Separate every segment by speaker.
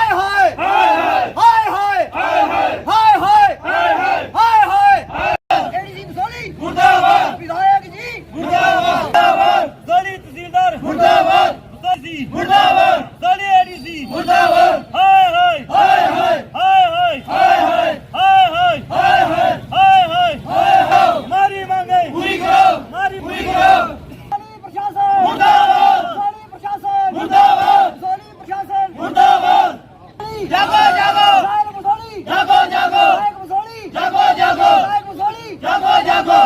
Speaker 1: हाय हाय हाय हाय हाय हाय हाय ADC Basoli मुर्दाबाद, विधायक जी मुर्दाबाद,
Speaker 2: ज़ोली तहसीलदार
Speaker 1: मुर्दाबाद,
Speaker 2: मुर्दाबाद,
Speaker 1: मुर्दाबाद,
Speaker 2: ज़ोली एडीसी
Speaker 1: मुर्दाबाद,
Speaker 2: हाय हाय
Speaker 1: हाय हाय
Speaker 2: हाय हाय
Speaker 1: हाय हाय
Speaker 2: हाय हाय
Speaker 1: हाय हाय
Speaker 2: हाय हाय
Speaker 1: हाय हाय
Speaker 2: हमारी मांगे
Speaker 1: पूरी करो,
Speaker 2: हमारी
Speaker 1: पूरी करो।
Speaker 2: प्रशासन
Speaker 1: मुर्दाबाद,
Speaker 2: ज़ोली प्रशासन
Speaker 1: मुर्दाबाद,
Speaker 2: ज़ोली प्रशासन
Speaker 1: मुर्दाबाद, जागो जागो
Speaker 2: विधायक बसोली
Speaker 1: जागो जागो
Speaker 2: विधायक बसोली
Speaker 1: जागो जागो
Speaker 2: विधायक बसोली
Speaker 1: जागो जागो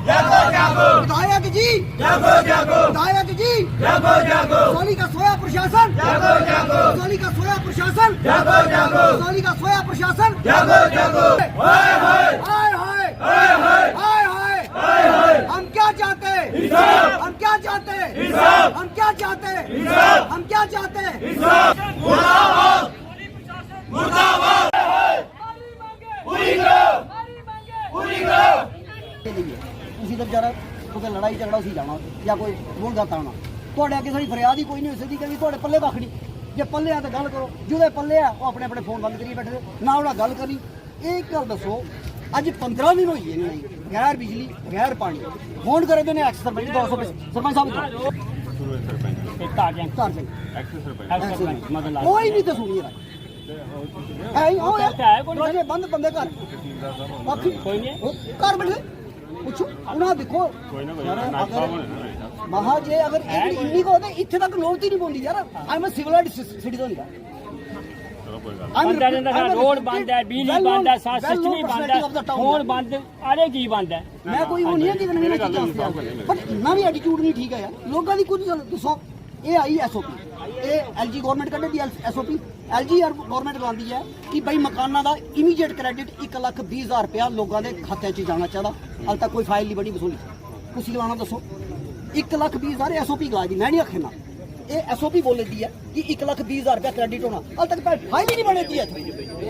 Speaker 1: जागो जागो
Speaker 2: विधायक जी
Speaker 1: जागो जागो
Speaker 2: विधायक जी
Speaker 1: जागो जागो
Speaker 2: ज़ोली का सोया प्रशासन
Speaker 1: जागो जागो
Speaker 2: ज़ोली का सोया प्रशासन
Speaker 1: जागो जागो
Speaker 2: ज़ोली का सोया प्रशासन
Speaker 1: जागो जागो हाय हाय
Speaker 2: हाय हाय
Speaker 1: हाय हाय
Speaker 2: हाय हाय
Speaker 1: हाय हाय
Speaker 2: हम क्या चाहते हैं
Speaker 1: इंसाफ,
Speaker 2: हम क्या चाहते हैं
Speaker 1: इंसाफ,
Speaker 2: हम क्या चाहते हैं
Speaker 1: इंसाफ,
Speaker 2: हम क्या चाहते हैं
Speaker 1: इंसाफ, मुर्दाबाद मुर्दाबाद पूरी करो पूरी करो
Speaker 2: उसी तक जा रहा लड़ाई झगड़ा उसी जाना या कोई बोल जाता होना ਤੁਹਾਡੇ ਅੱਗੇ ਸਾਡੀ ਫਰਿਆਦ ਹੀ ਕੋਈ ਨਹੀਂ ਹੋ ਸਕਦੀ ਕਿ ਤੁਹਾਡੇ ਪੱਲੇ ਕੱਖ ਨਹੀਂ ਜੇ ਪੱਲੇ ਆ ਤਾਂ ਗੱਲ ਕਰੋ ਜਿਹਦੇ ਪੱਲੇ ਆ ਉਹ ਆਪਣੇ ਆਪਣੇ ਫੋਨ ਬੰਦ ਕਰੀ ਬੈਠੇ ਨਾ ਉਹਨਾਂ ਗੱਲ ਕਰੀ ਇਹ ਗੱਲ ਦੱਸੋ ਅੱਜ 15 ਦਿਨ ਹੋਈ ਇਹਨਾਂ ਨੇ ਗੈਰ ਬਿਜਲੀ ਗੈਰ ਪਾਣੀ ਫੋਨ ਕਰਦੇ ਨੇ ਐਕਸ ਸਰਪੰਚ 200 ਸਰਪੰਚ ਸਾਹਿਬ ਤੋਂ ਕੋਈ ਨਹੀਂ ਤਾਂ ਸੁਣੀ ਰਹਾ ਐ ਉਹ ਬੰਦ ਬੰਦੇ ਘਰ ਕੋਈ ਨਹੀਂ ਘਰ ਬੈਠੇ ਪੁੱਛੋ ਉਹਨਾਂ ਦੇਖੋ ਮਹਾ ਜੇ ਅਗਰ ਇੰਨੀ ਕੋ ਤੇ ਇੱਥੇ ਤੱਕ ਨੌਬਤ ਹੀ ਨਹੀਂ ਬੋਲੀ ਯਾਰ ਆਈ ਮੈਂ ਸਿਵਲ ਸਿਟੀਜ਼ਨ ਦਾ
Speaker 3: रोड बंद है, बिजली बंद है, सिस्टम बंद है, फोन बंद, अरे की बंद है।
Speaker 2: मैं कोई वो नहीं है कि नवीं चीज़ां पर इन्ना भी एटीट्यूड नहीं ठीक है यार लोगों की कुछ दसो ये आई एसओपी ये एलजी गवर्नमेंट कड्ढे दी एसओपी एलजी गवर्नमेंट लांदी है कि भाई मकाना का इमीडिएट क्रेडिट 1,20,000 रुपया लोगों के खाते च जाना चाहिए हाल तक कोई फाइल नहीं बनी वसूली तुसीं लाना दसो 1,20,000 एसओपी ला दी मैं नहीं आखना ये एसओपी बोल दी है कि 1,20,000 रुपया क्रेडिट होना हाल तक फाइल ही नहीं बनी दी है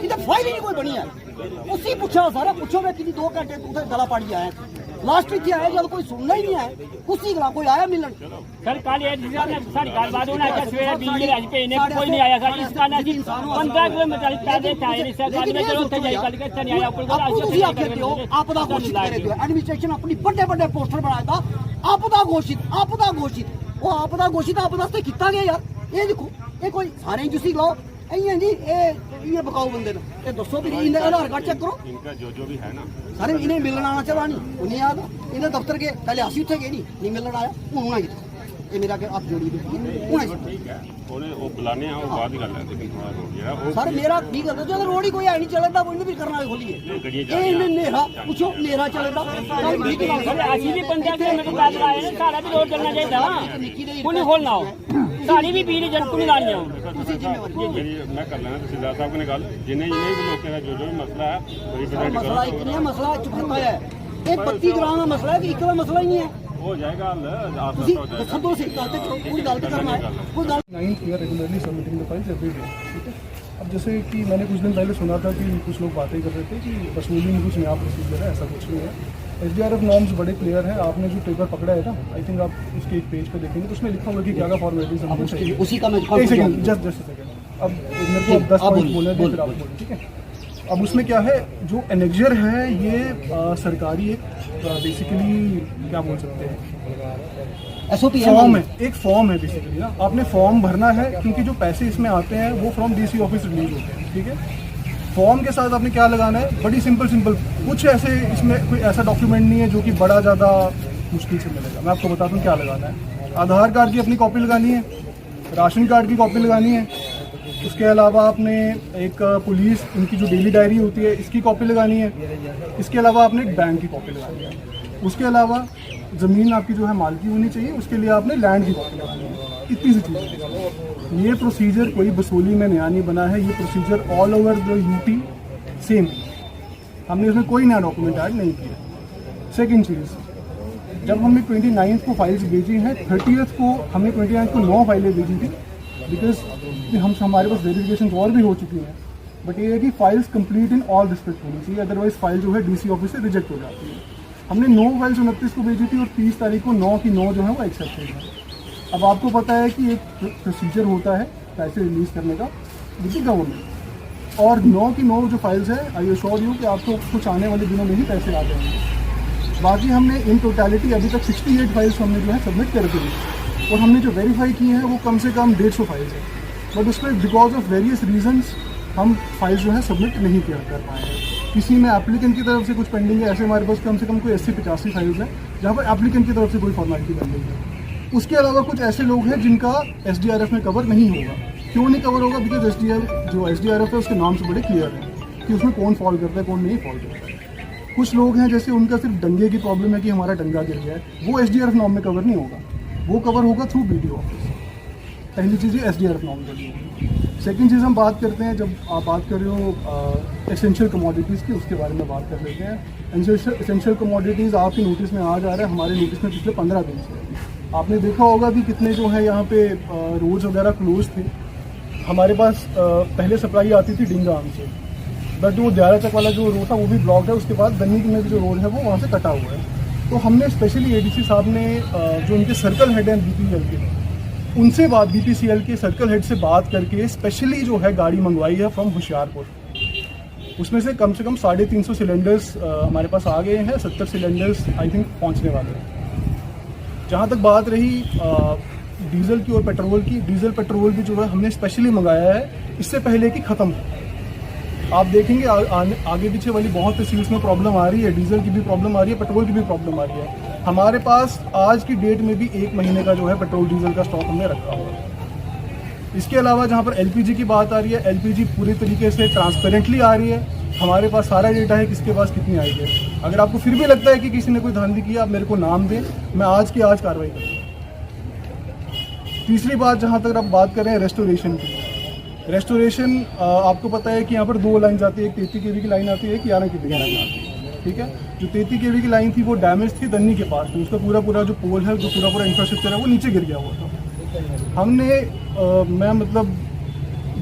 Speaker 2: इधर फाइल ही नहीं कोई बनी है उसी पूछा सारा पूछो मैं कि 2 घंटे उधर गला पाड़ी आया लास्ट इतने आया जब कोई सुनना ही नहीं आया उसी गला कोई आया मिलन
Speaker 3: सर कल सारी गलबात होना है सवेरे बिजली अज पे कोई नहीं आया सर इस कारण 15 किलोमीटर पैदल चाहे सरकारी में चलो उत्थे जाई कल के इत्थे नहीं आया ऊपर
Speaker 2: आपदा घोषित करे दियो एडमिनिस्ट्रेशन अपनी बड़े बड़े पोस्टर बनाया था आपदा घोषित वो आपदा घोषित आपदा से किया गया यार ये देखो ये कोई सारे जिसी लाओ ऐ जी ये बकाऊ बंदे ने ये दसो भी इनका आधार कार्ड चेक करो
Speaker 4: इनका जो भी है ना
Speaker 2: सारे इन्हें मिलना आना चाहिए नहीं उन्हें याद इन्हें दफ्तर गए पहले असी उत्थे गए नहीं मिलना आया हूँ होना कितने ये मेरा हाथ जोड़ी
Speaker 4: ठीक है उन्हें वो बुलाने हैं वो बाद ही कर लेते लेकिन थोड़ा हो गया वो
Speaker 2: सर मेरा ठीक है जो रोड ही कोई है नहीं चलता कोई भी करना खोलिए ये इन्हें नेहा पूछो नेहा चलता
Speaker 3: असी भी 15 किलोमीटर पैदल आए हैं सारा भी रोड चलना चाहिए कुछ खोलना हो सारी भी बिजली जन को नहीं लानी हो
Speaker 4: मैं कर लेना तहसीलदार साहब ने गल जिन्हें जिन्हें भी लोगों का जो भी मसला है रिप्रेजेंट
Speaker 2: मसला इतना मसला चुका है एक 32 ग्राम का मसला है कि एक का मसला ही नहीं है
Speaker 4: हो जाएगा
Speaker 2: सब से कोई गलत करना है कोई गलत
Speaker 5: 9th we are regularly submitting the files every day, ठीक है। अब जैसे कि मैंने कुछ दिन पहले सुना था कि कुछ लोग बातें कर रहे थे कि वसूली में कुछ नया प्रोसीजर है, ऐसा कुछ नहीं है। SDRF नॉर्म्स बड़े क्लियर है। आपने जो पेपर पकड़ा है ना, आई थिंक आप उसके एक पेज पे देखेंगे तो उसमें लिखा होगा कि क्या क्या फॉर्मेलिटीज
Speaker 2: उसी का मैं
Speaker 5: एक सेकंड जस्ट सेकंड अब मेरे को 10 पॉइंट बोले थे फिर आप बोले, ठीक है। अब उसमें क्या है जो एनेक्जर है ये सरकारी एक बेसिकली क्या बोल सकते हैं
Speaker 2: एसओपी
Speaker 5: फॉर्म है, एक फॉर्म है बेसिकली ना। आपने फॉर्म भरना है क्योंकि जो पैसे इसमें आते हैं वो फ्रॉम डीसी ऑफिस रिलीज होते हैं, ठीक है। फॉर्म के साथ आपने क्या लगाना है, बड़ी सिंपल कुछ ऐसे इसमें कोई ऐसा डॉक्यूमेंट नहीं है जो कि बड़ा ज़्यादा मुश्किल से मिलेगा। मैं आपको बताता हूँ क्या लगाना है। आधार कार्ड की अपनी कॉपी लगानी है, राशन कार्ड की कॉपी लगानी है, उसके अलावा आपने एक पुलिस इनकी जो डेली डायरी होती है इसकी कॉपी लगानी है, इसके अलावा आपने एक बैंक की कॉपी लगानी है, उसके अलावा ज़मीन आपकी जो है मालकी होनी चाहिए, उसके लिए आपने लैंड की कॉपी लगानी है। इतनी सी चीज़। ये प्रोसीजर कोई बसोली में नया नहीं बना है, ये procedure all over the UT same. हमने इसमें कोई नया डॉक्यूमेंट ऐड नहीं किया। सेकेंड चीज़, जब हमने 29 को फाइल्स भेजी हैं, 30th को हमने 29 को 9 फाइलें भेजी थी बिकॉज हमारे पास वेरिफिकेशन और भी हो चुकी हैं। बट ये है कि files complete in all respect होनी चाहिए, अदरवाइज फाइल जो है डीसी ऑफिस से रिजेक्ट हो जाती है। हमने 9 फाइल्स 29 को भेजी थी और 30 तारीख को 9 की 9 जो है वो एक्सेप्टेड है। अब आपको पता है कि एक प्रोसीजर होता है पैसे रिलीज़ करने का, विद द गवर्नमेंट। और 9 की 9 जो फाइल्स है, आई एश्योर यू कि आपको कुछ आने वाले दिनों में ही पैसे आ जाएंगे। बाकी हमने इन टोटलिटी अभी तक 68 फाइल्स हमने जो है सबमिट कर दी और हमने जो वेरीफाई की हैं वो कम से कम 150 फाइल्स है, बट उसमें बिकॉज ऑफ वेरियस रीजंस हम फाइल्स जो है सबमिट नहीं कर पाए हैं। किसी में एप्लीकेंट की तरफ से कुछ पेंडिंग है, ऐसे हमारे पास कम से कम कोई 80-85 फाइल्स हैं जहाँ पर एप्लीकेंट की तरफ से कोई फॉर्मेलिटी पेंडिंग है। उसके अलावा कुछ ऐसे लोग हैं जिनका SDRF में कवर नहीं होगा। क्यों नहीं कवर होगा? बिकॉज SDRF है उसके नाम से बड़े क्लियर है कि उसमें कौन फॉल करता है कौन नहीं फॉल करता है। कुछ लोग हैं जैसे उनका सिर्फ डंगे की प्रॉब्लम है कि हमारा डंगा गिर गया है, वो SDRF नॉर्म में कवर नहीं होगा, वो कवर होगा थ्रू BDO ऑफिस। पहली चीज़ ये SDRF नॉर्म के लिए। सेकंड चीज़ हम बात करते हैं, जब आप बात कर रहे हो एसेंशियल कमोडिटीज़ की, उसके बारे में बात कर लेते हैं। एसेंशियल कमोडिटीज़ आपके नोटिस में आ जा रहा है, हमारे नोटिस में पिछले 15 दिन से। आपने देखा होगा कि कितने जो है यहाँ पे रोड्स वगैरह क्लोज थे। हमारे पास पहले सप्लाई आती थी डिंगाम से, बट वो ग्यारह चक वाला जो रोड था वो भी ब्लॉक्ड है। उसके बाद दन्नी में भी जो रोड है वो वहाँ से कटा हुआ है। तो हमने स्पेशली ADC साहब ने जो उनके सर्कल हेड हैं BPCL के, उनसे बात BPCL के सर्कल हेड से बात करके स्पेशली जो है गाड़ी मंगवाई है फ्रॉम होशियारपुर। उसमें से कम 350 सिलेंडर्स हमारे पास आ गए हैं, 70 सिलेंडर्स आई थिंक पहुंचने वाले हैं। जहाँ तक बात रही डीजल की और पेट्रोल की, डीजल पेट्रोल भी जो है हमने स्पेशली मंगाया है इससे पहले कि ख़त्म हो। आप देखेंगे आगे पीछे वाली बहुत तहसील्स में प्रॉब्लम आ रही है, डीजल की भी प्रॉब्लम आ रही है, पेट्रोल की भी प्रॉब्लम आ रही है। हमारे पास आज की डेट में भी 1 महीने का जो है पेट्रोल डीजल का स्टॉक हमने रखा हुआ है। इसके अलावा जहाँ पर LPG की बात आ रही है, LPG पूरी तरीके से ट्रांसपेरेंटली आ रही है। हमारे पास सारा डेटा है किसके पास कितनी आई है। अगर आपको फिर भी लगता है कि किसी ने कोई धांधली की, आप मेरे को नाम दें, मैं आज की आज कार्रवाई करूँ। तीसरी बात, जहाँ तक आप बात कर रहे हैं रेस्टोरेशन की, रेस्टोरेशन आपको पता है कि यहाँ पर 2 लाइन आती है, एक 33 kV की लाइन आती है, एक 11 kV की लाइन आती है, ठीक है। जो 33 kV की लाइन थी वो डैमेज थी दन्नी के पास, तो उसका पूरा जो पोल है, जो पूरा इंफ्रास्ट्रक्चर है वो नीचे गिर गया हुआ था। हमने मैं मतलब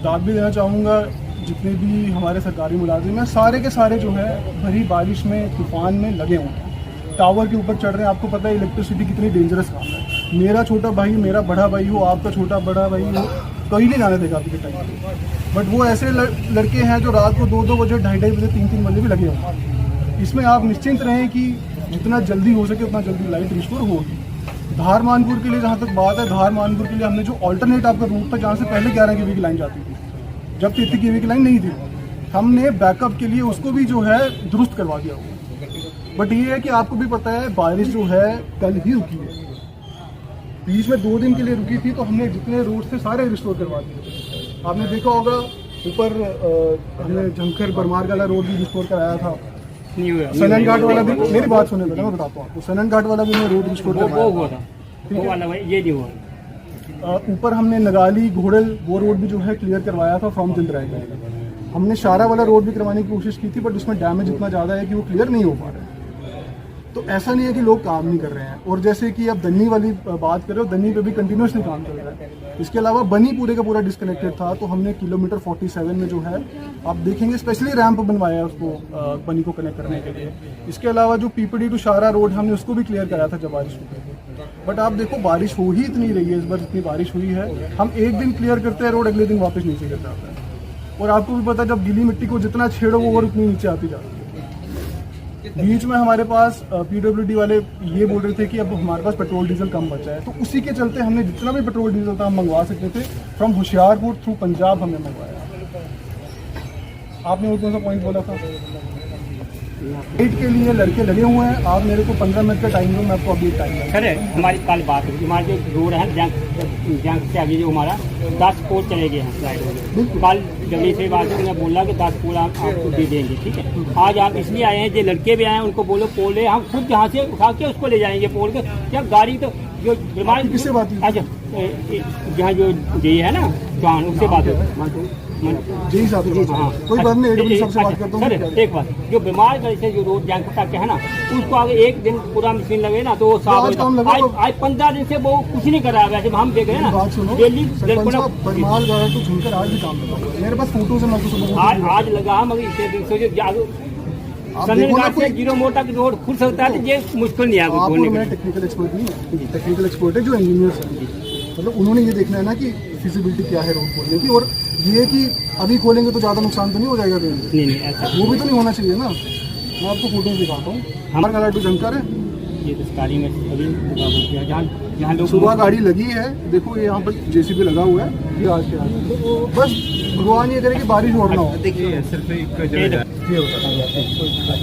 Speaker 5: दाद भी देना चाहूँगा जितने भी हमारे सरकारी मुलाजिम हैं, सारे के सारे जो है भरी बारिश में तूफान में लगे हुए हैं, टावर के ऊपर चढ़ रहे हैं। आपको पता है इलेक्ट्रिसिटी कितनी डेंजरस काम है। मेरा छोटा भाई, मेरा बड़ा भाई हो, आपका छोटा बड़ा भाई हो, कहीं नहीं जाने देगा अभी के टाइम पे। बट वो ऐसे लड़के हैं जो रात को 2-2 बजे, 2:30 बजे, 3-3 बजे भी लगे हुए हैं। इसमें आप निश्चिंत रहें कि जितना जल्दी हो सके उतना जल्दी लाइट रिस्टोर होगी। धार मानपुर के लिए जहाँ तक बात है, धार मानपुर के लिए हमने जो ऑल्टरनेट आपका रूट था, जहाँ से पहले 11 kV की लाइन जाती थी, जब 33 kV की लाइन नहीं थी, हमने बैकअप के लिए उसको भी जो है दुरुस्त करवा दिया हुआ। बट ये है कि आपको भी पता है बारिश जो है कल ही रुकी है, बीच में 2 दिन के लिए रुकी थी, तो हमने जितने रोड थे सारे रिस्टोर करवा दिए। आपने देखा होगा ऊपर हमने झंखर बरमार वाला रोड भी रिस्टोर कराया था, सनन घाट वाला भी, मेरी बात सुने पहले मैं बताता हूँ आपको, सनन घाट वाला भी हमने रोड रिस्टोर करवाया था, ठीक है। ऊपर हमने नगाली घोड़ल वो रोड भी जो है क्लियर करवाया था फ्रॉम जिंदराई का। हमने शारा वाला रोड भी करवाने की कोशिश की थी, बट उसमें डैमेज इतना ज़्यादा है कि वो क्लियर नहीं हो पा रहा है। तो ऐसा नहीं है कि लोग काम नहीं कर रहे हैं। और जैसे कि अब दन्नी वाली बात कर रहे हो, दन्नी पे भी कंटिन्यूसली काम चल रहा है। इसके अलावा बनी पूरे का पूरा डिस्कनेक्टेड था, तो हमने किलोमीटर 47 में जो है आप देखेंगे स्पेशली रैंप बनवाया है उसको बनी को कनेक्ट करने के लिए। इसके अलावा जो PPD टू शारा रोड हमने उसको भी क्लियर कराया था जब बारिश हुई थी। बट आप देखो बारिश हो ही इतनी रही है, इस बार इतनी बारिश हुई है, हम एक दिन क्लियर करते हैं रोड, अगले दिन वापस नीचे गिर जाता है। और आपको भी पता है जब गीली मिट्टी को जितना छेड़ो वो और उतनी नीचे आती जाती है। बीच में हमारे पास PWD वाले ये बोल रहे थे कि अब हमारे पास पेट्रोल डीजल कम बचा है, तो उसी के चलते हमने जितना भी पेट्रोल डीजल था हम मंगवा सकते थे फ्रॉम होशियारपुर थ्रू पंजाब हमने मंगवाया। आपने और कौन सा पॉइंट बोला था? वेट के लिए लड़के लगे हुए हैं, आप मेरे को 15 मिनट का टाइम दो, मैं आपको अभी टाइम दूँ।
Speaker 3: सर हमारी कल बात हुई, हमारे जो रोड है जंग से आगे जो हमारा 10 पोल चले गए हैं साइड में। कल जल्दी से बात हुई, मैं बोला कि 10 पोल हम आपको दे देंगे, ठीक है। आज आप इसलिए आए हैं, जो लड़के भी आए हैं उनको बोलो पोल है, हम खुद यहाँ से उठा के उसको ले जाएंगे पोल के। क्या गाड़ी तो जो बीमारी
Speaker 5: किससे बात हुई?
Speaker 3: अच्छा यहाँ जो जी है ना जॉन, उससे बात हुई
Speaker 5: जी साहब।
Speaker 3: हाँ
Speaker 5: कोई बात नहीं, AWD साहब से बात करता हूँ।
Speaker 3: सर एक बात, जो बीमार गाड़ी से जो रोड जंग तक है ना, उसको आगे एक दिन पूरा मशीन लगे ना तो साफ आज 15 दिन से वो कुछ नहीं कर रहा है। जब हम देख रहे हैं ना
Speaker 5: बात सुनो,
Speaker 3: दिल्ली
Speaker 5: बरमाल गाड़ा तो झुमकर आज भी काम लगा हुआ है, मेरे पास फोटोज है, मैं आपको सुबह
Speaker 3: आज लगा, मगर इतने दिन से से 0 मोड़ तक रोड खुल सकता है, तो ये मुश्किल नहीं है।
Speaker 5: मैं टेक्निकल एक्सपर्ट नहीं है, टेक्निकल एक्सपर्ट है जो इंजीनियर्स हैं, मतलब उन्होंने ये देखना है ना कि फिजिबिलिटी क्या है रोड खोलने की। और ये कि अभी खोलेंगे तो ज़्यादा नुकसान तो नहीं हो जाएगा रेल?
Speaker 3: नहीं ऐसा
Speaker 5: वो भी तो नहीं होना चाहिए ना। मैं आपको फोटो दिखाता हूँ। हमारा लाइट जंकर है,
Speaker 3: ये सरकारी में अभी जहाँ जहाँ लोग
Speaker 5: सुबह गाड़ी लगी है, देखो ये यहाँ पर जेसीबी लगा हुआ है, ये आज के आज बस भगवान ये करे कि बारिश और ना हो।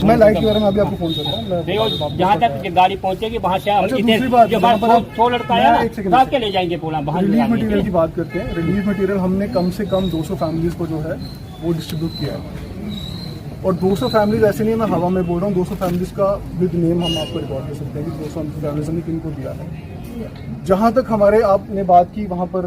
Speaker 5: मैं लाइट के बारे में अभी आपको फोन करता हूँ।
Speaker 3: देखो जहाँ तक गाड़ी पहुँचेगी वहाँ से हम
Speaker 5: अच्छा,
Speaker 3: इतने
Speaker 5: दूसरी बात,
Speaker 3: जो
Speaker 5: जहाँ पर आप-
Speaker 3: सो लड़का आया
Speaker 5: मैं
Speaker 3: ना
Speaker 5: एक सेकंड-
Speaker 3: साहब के ले जाएंगे बोला बाहर ले
Speaker 5: रिलीफ
Speaker 3: जाएंगे।
Speaker 5: मटेरियल की बात करते हैं। रिलीफ मटेरियल हमने कम से कम 200 फैमिलीज को जो है वो डिस्ट्रीब्यूट किया है, और 200 फैमिलीज ऐसे नहीं, मैं हवा में बोल रहा हूँ, 200 फैमिलीज का विद नेम हम आपको रिकॉर्ड कर सकते हैं कि 200 फैमिलीज हमने किनको दिया है। जहाँ तक हमारे आपने बात की वहाँ पर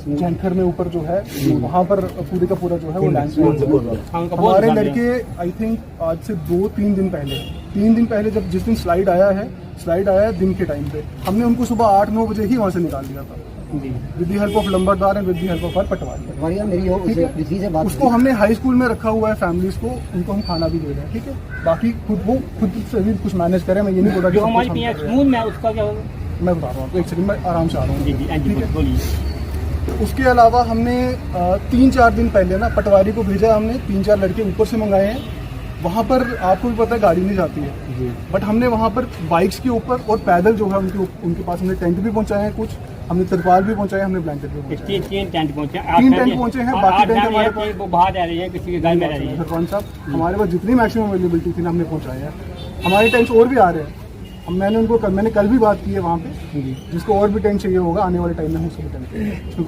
Speaker 5: जैंखर में ऊपर जो है वहाँ पर पूरे का पूरा जो है वो लैंडस्लाइड हमारे लड़के आई थिंक आज से 2-3 दिन पहले 3 दिन पहले जब जिस दिन स्लाइड आया है दिन के टाइम पे हमने उनको सुबह 8-9 बजे ही वहाँ से निकाल दिया था with the help of lambardar and with the help of our patwari.
Speaker 2: बढ़िया मेरी हो
Speaker 5: ठीक है?
Speaker 2: पृथ्वी से बात
Speaker 5: उसको हमने हाई स्कूल में रखा हुआ है फैमिलीज को, उनको हम खाना भी दे रहे हैं। ठीक है, बाकी खुद से भी कुछ मैनेज करें। मैं ये नहीं बोल रहा कि
Speaker 3: जो
Speaker 5: सब
Speaker 3: हमारी
Speaker 5: कुछ हम
Speaker 3: पीएच
Speaker 5: कर रहे
Speaker 3: स्कूल में उसका क्या होगा?
Speaker 5: हैं। मैं बता रहा हूँ आपको, एक सेकंड में आराम से आ रहा हूँ।
Speaker 3: जी जी हाँ जी
Speaker 5: ठीक है?
Speaker 3: बोलिए।
Speaker 5: उसके अलावा हमने 3-4 दिन पहले ना पटवारी को भेजा, हमने 3-4 लड़के ऊपर से मंगाए हैं। वहाँ पर आपको भी पता है गाड़ी नहीं जाती है, बट हमने वहाँ पर बाइक्स के ऊपर और पैदल जो है उनके पास हमने टेंट भी पहुँचाए हैं, कुछ हमने तिरपाल भी पहुँचाए, हमने ब्लैंकेट भी पहुँचाए।
Speaker 3: तीन टेंट पहुँचे
Speaker 5: 3 टेंट पहुँचे हैं, बाकी टेंट हमारे पास
Speaker 3: वो बाहर रह रही है, किसी के घर में रह रही है।
Speaker 5: सरपंच साहब हमारे पास जितनी मैक्सिमम अवेलेबिलिटी थी ना हमने पहुँचाए हैं। हमारे टेंट्स और भी आ रहे हैं। मैंने कल भी बात की है वहाँ पे, जिसको और भी टेंट चाहिए होगा आने वाले टाइम में हम उसको भी टेंट